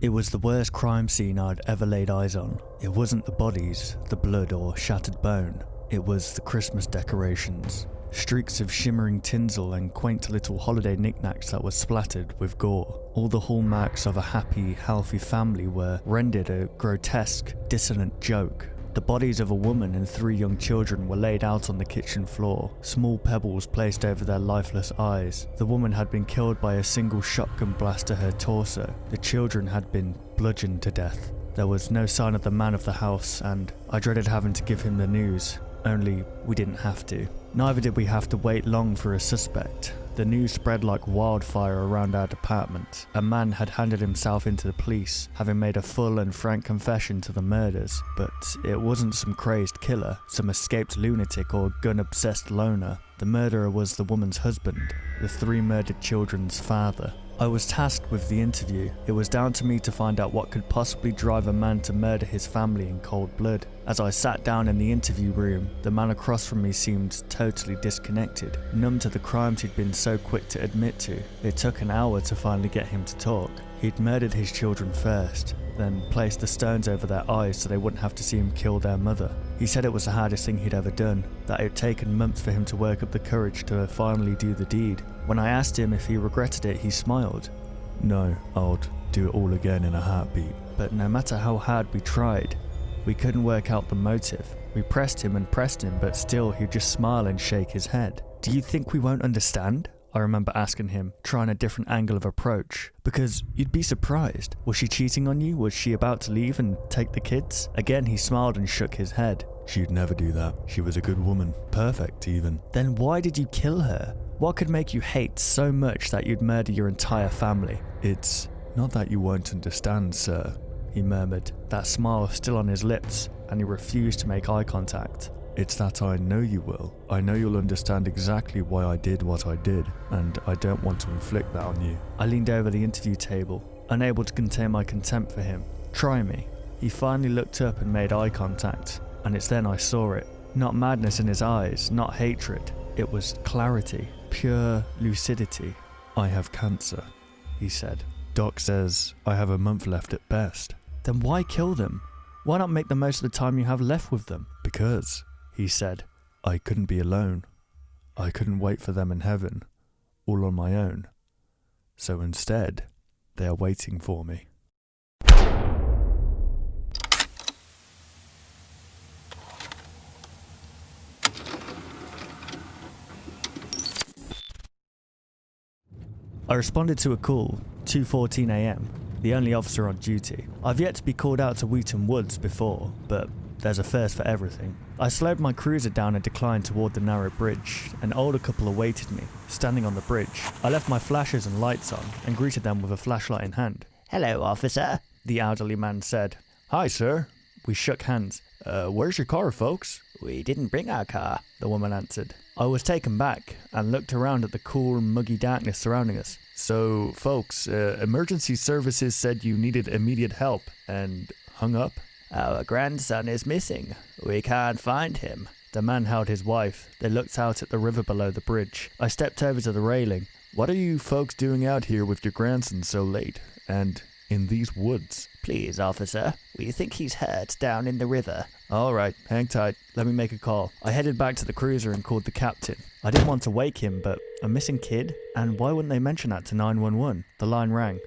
It was the worst crime scene I'd ever laid eyes on. It wasn't the bodies, the blood or shattered bone. It was the Christmas decorations. Streaks of shimmering tinsel and quaint little holiday knickknacks that were splattered with gore. All the hallmarks of a happy, healthy family were rendered a grotesque, dissonant joke. The bodies of a woman and 3 young children were laid out on the kitchen floor, small pebbles placed over their lifeless eyes. The woman had been killed by a single shotgun blast to her torso. The children had been bludgeoned to death. There was no sign of the man of the house, and I dreaded having to give him the news. Only we didn't have to. Neither did we have to wait long for a suspect. The news spread like wildfire around our department. A man had handed himself into the police, having made a full and frank confession to the murders. But it wasn't some crazed killer, some escaped lunatic or gun-obsessed loner. The murderer was the woman's husband, the 3 murdered children's father. I was tasked with the interview. It was down to me to find out what could possibly drive a man to murder his family in cold blood. As I sat down in the interview room, the man across from me seemed totally disconnected, numb to the crimes he'd been so quick to admit to. It took an hour to finally get him to talk. He'd murdered his children first, then placed the stones over their eyes so they wouldn't have to see him kill their mother. He said it was the hardest thing he'd ever done, that it had taken months for him to work up the courage to finally do the deed. When I asked him if he regretted it, he smiled. "No, I'd do it all again in a heartbeat." But no matter how hard we tried, we couldn't work out the motive. We pressed him, but still he'd just smile and shake his head. "Do you think we won't understand?" I remember asking him, trying a different angle of approach. "Because you'd be surprised. Was she cheating on you? Was she about to leave and take the kids?" Again he smiled and shook his head. "She'd never do that. She was a good woman. Perfect, even." "Then why did you kill her? What could make you hate so much that you'd murder your entire family?" "It's not that you won't understand, sir," he murmured, that smile still on his lips, and he refused to make eye contact. "It's that I know you will. I know you'll understand exactly why I did what I did, and I don't want to inflict that on you." I leaned over the interview table, unable to contain my contempt for him. "Try me." He finally looked up and made eye contact, and it's then I saw it. Not madness in his eyes, not hatred. It was clarity, pure lucidity. "I have cancer," he said. "Doc says I have a month left at best." "Then why kill them? Why not make the most of the time you have left with them?" "Because," he said, "I couldn't be alone. I couldn't wait for them in heaven, all on my own. So instead, they are waiting for me." I responded to a call, 2:14 AM, the only officer on duty. I've yet to be called out to Wheaton Woods before, but there's a first for everything. I slowed my cruiser down and declined toward the narrow bridge. An older couple awaited me, standing on the bridge. I left my flashers and lights on and greeted them with a flashlight in hand. "Hello, officer," the elderly man said. "Hi, sir." We shook hands. Where's your car, folks?" "We didn't bring our car," the woman answered. I was taken back and looked around at the cool, muggy darkness surrounding us. "So, folks, emergency services said you needed immediate help and hung up?" "Our grandson is missing. We can't find him." The man held his wife. They looked out at the river below the bridge. I stepped over to the railing. "What are you folks doing out here with your grandson so late? And in these woods?" "Please, officer. We think he's hurt down in the river." "All right, hang tight. Let me make a call." I headed back to the cruiser and called the captain. I didn't want to wake him, but a missing kid? And why wouldn't they mention that to 911? The line rang.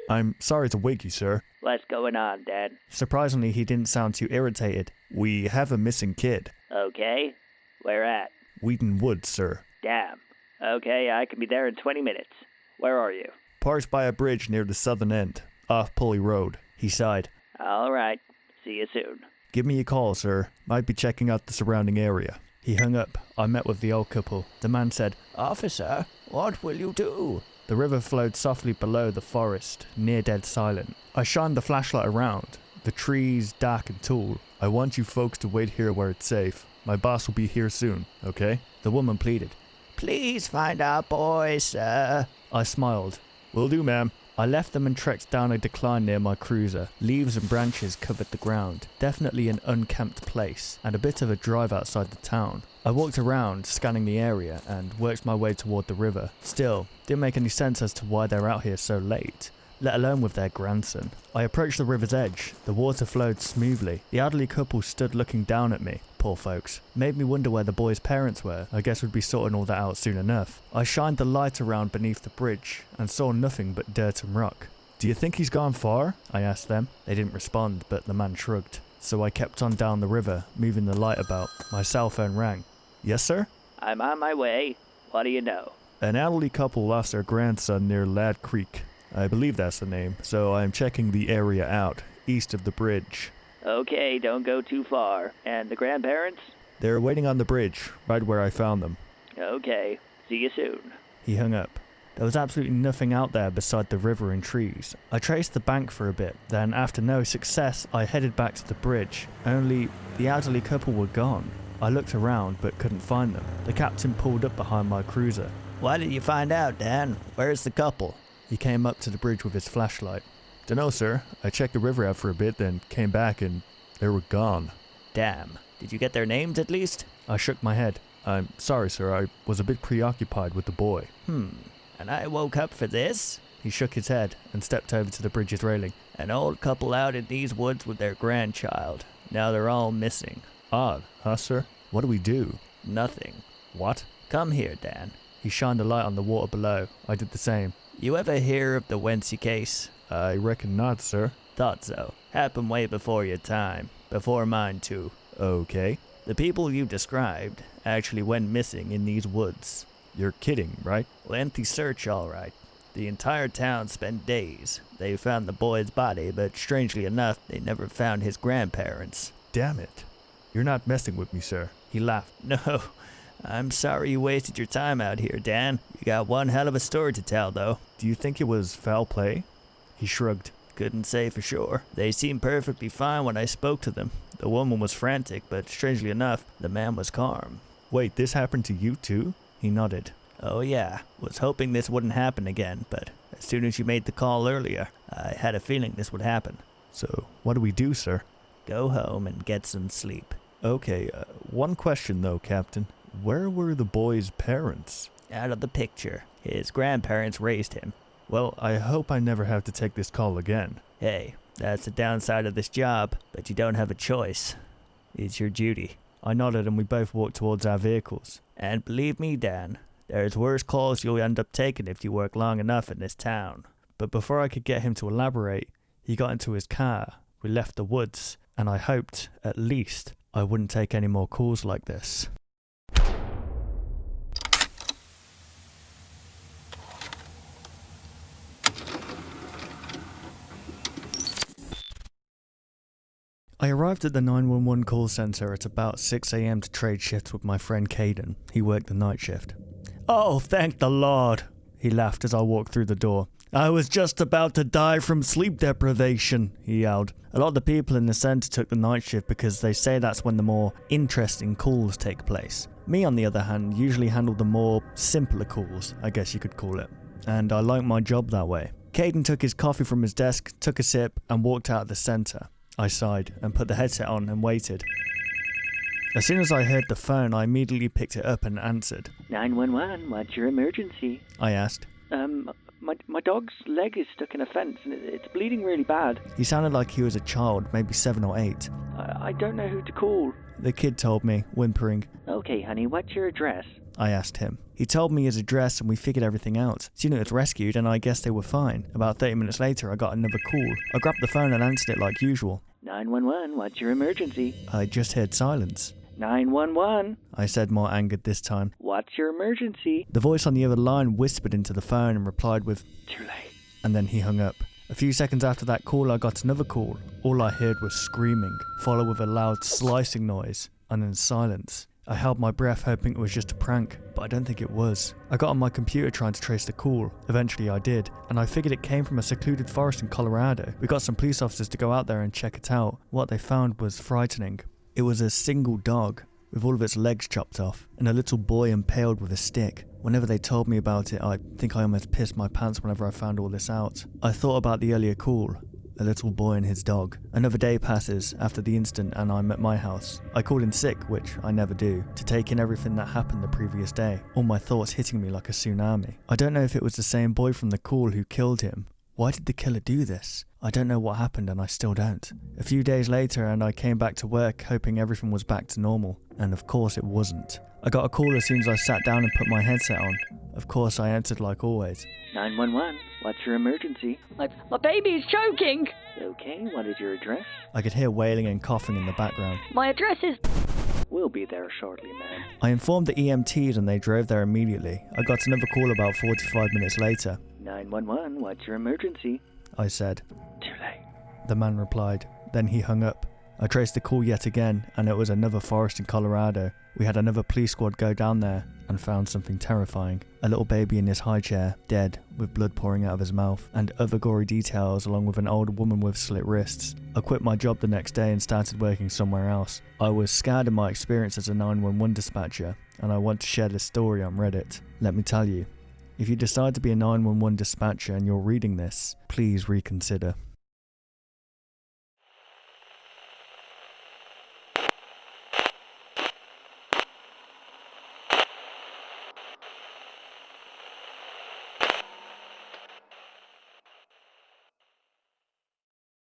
"I'm sorry to wake you, sir." "What's going on, Dad?" Surprisingly, he didn't sound too irritated. "We have a missing kid." "Okay. Where at?" "Wheaton Woods, sir." "Damn. Okay, I can be there in 20 minutes. Where are you?" "Parked by a bridge near the southern end, off Pulley Road." He sighed. "All right. See you soon." "Give me a call, sir. Might be checking out the surrounding area." He hung up. I met with the old couple. The man said, "Officer, what will you do?" The river flowed softly below the forest, near dead silent. I shined the flashlight around, the trees dark and tall. "I want you folks to wait here where it's safe. My boss will be here soon, okay?" The woman pleaded. "Please find our boy, sir." I smiled. "Will do, ma'am." I left them and trekked down a decline near my cruiser. Leaves and branches covered the ground. Definitely an unkempt place, and a bit of a drive outside the town. I walked around, scanning the area, and worked my way toward the river. Still, didn't make any sense as to why they're out here so late. let alone with their grandson. I approached the river's edge. The water flowed smoothly. The elderly couple stood looking down at me. Poor folks. Made me wonder where the boy's parents were. I guess we'd be sorting all that out soon enough. I shined the light around beneath the bridge and saw nothing but dirt and rock. Do you think he's gone far? I asked them. They didn't respond, but the man shrugged. So I kept on down the river, moving the light about. My cell phone rang. Yes, sir? I'm on my way. What do you know? An elderly couple lost their grandson near Lad Creek. I believe that's the name, so I'm checking the area out, east of the bridge. Okay, don't go too far. And the grandparents? They're waiting on the bridge, right where I found them. Okay, see you soon. He hung up. There was absolutely nothing out there beside the river and trees. I traced the bank for a bit, then after no success, I headed back to the bridge, only the elderly couple were gone. I looked around but couldn't find them. The captain pulled up behind my cruiser. What did you find out, Dan? Where's the couple? He came up to the bridge with his flashlight. Dunno, sir. I checked the river out for a bit, then came back and they were gone. Damn. Did you get their names at least? I shook my head. I'm sorry, sir. I was a bit preoccupied with the boy. And I woke up for this? He shook his head and stepped over to the bridge's railing. An old couple out in these woods with their grandchild. Now they're all missing. Odd, huh, sir? What do we do? Nothing. What? Come here, Dan. He shined a light on the water below. I did the same. You ever hear of the Wency case? I reckon not, sir. Thought so. Happened way before your time. Before mine, too. Okay. The people you described actually went missing in these woods. You're kidding, right? Lengthy search, all right. The entire town spent days. They found the boy's body, but strangely enough, they never found his grandparents. Damn it. You're not messing with me, sir. He laughed. No. I'm sorry you wasted your time out here, Dan. You got one hell of a story to tell, though. Do you think it was foul play? He shrugged. Couldn't say for sure. They seemed perfectly fine when I spoke to them. The woman was frantic, but strangely enough, the man was calm. Wait, this happened to you too? He nodded. Oh yeah, was hoping this wouldn't happen again, but as soon as you made the call earlier, I had a feeling this would happen. So, what do we do, sir? Go home and get some sleep. Okay, one question though, Captain. Where were the boy's parents? Out of the picture. His grandparents raised him. Well, I hope I never have to take this call again. Hey, that's the downside of this job, but you don't have a choice. It's your duty. I nodded and we both walked towards our vehicles. And believe me, Dan, there's worse calls you'll end up taking if you work long enough in this town. But before I could get him to elaborate, he got into his car. We left the woods, and I hoped, at least, I wouldn't take any more calls like this. I arrived at the 911 call centre at about 6 a.m. to trade shifts with my friend Caden. He worked the night shift. "Oh, thank the Lord," he laughed as I walked through the door. "I was just about to die from sleep deprivation," he yelled. A lot of the people in the centre took the night shift because they say that's when the more interesting calls take place. Me, on the other hand, usually handle the more simpler calls, I guess you could call it. And I like my job that way. Caden took his coffee from his desk, took a sip, and walked out of the centre. I sighed and put the headset on and waited. As soon as I heard the phone, I immediately picked it up and answered. 911, what's your emergency? I asked. My dog's leg is stuck in a fence and it's bleeding really bad. He sounded like he was a child, maybe 7 or 8. I don't know who to call. The kid told me, whimpering. Okay, honey, what's your address? I asked him. He told me his address and we figured everything out. Soon it was rescued and I guess they were fine. About 30 minutes later, I got another call. I grabbed the phone and answered it like usual. 911, what's your emergency? I just heard silence. 911, I said, more angered this time. what's your emergency? The voice on the other line whispered into the phone and replied with, Too late. and then he hung up. A few seconds after that call, I got another call. All I heard was screaming, followed with a loud slicing noise, and then silence. I held my breath hoping it was just a prank, but I don't think it was. I got on my computer trying to trace the call. Eventually I did, and I figured it came from a secluded forest in Colorado. We got some police officers to go out there and check it out. What they found was frightening. It was a single dog, with all of its legs chopped off, and a little boy impaled with a stick. Whenever they told me about it, I think I almost pissed my pants whenever I found all this out. I thought about the earlier call, a little boy and his dog. Another day passes after the incident and I'm at my house. I call in sick, which I never do, to take in everything that happened the previous day. All my thoughts hitting me like a tsunami. I don't know if it was the same boy from the call who killed him, Why did the killer do this? I don't know what happened and I still don't. A few days later and I came back to work hoping everything was back to normal. And of course it wasn't. I got a call as soon as I sat down and put my headset on. Of course I answered like always. 911, what's your emergency? My baby's choking. Okay, what is your address? I could hear wailing and coughing in the background. My address is... We'll be there shortly, ma'am. I informed the EMTs and they drove there immediately. I got another call about 45 minutes later. 911, what's your emergency? I said. Too late. The man replied. Then he hung up. I traced the call yet again and it was another forest in Colorado. We had another police squad go down there and found something terrifying. A little baby in his high chair, dead, with blood pouring out of his mouth, and other gory details along with an old woman with slit wrists. I quit my job the next day and started working somewhere else. I was scarred in my experience as a 911 dispatcher, and I want to share this story on Reddit. Let me tell you, if you decide to be a 911 dispatcher and you're reading this, please reconsider.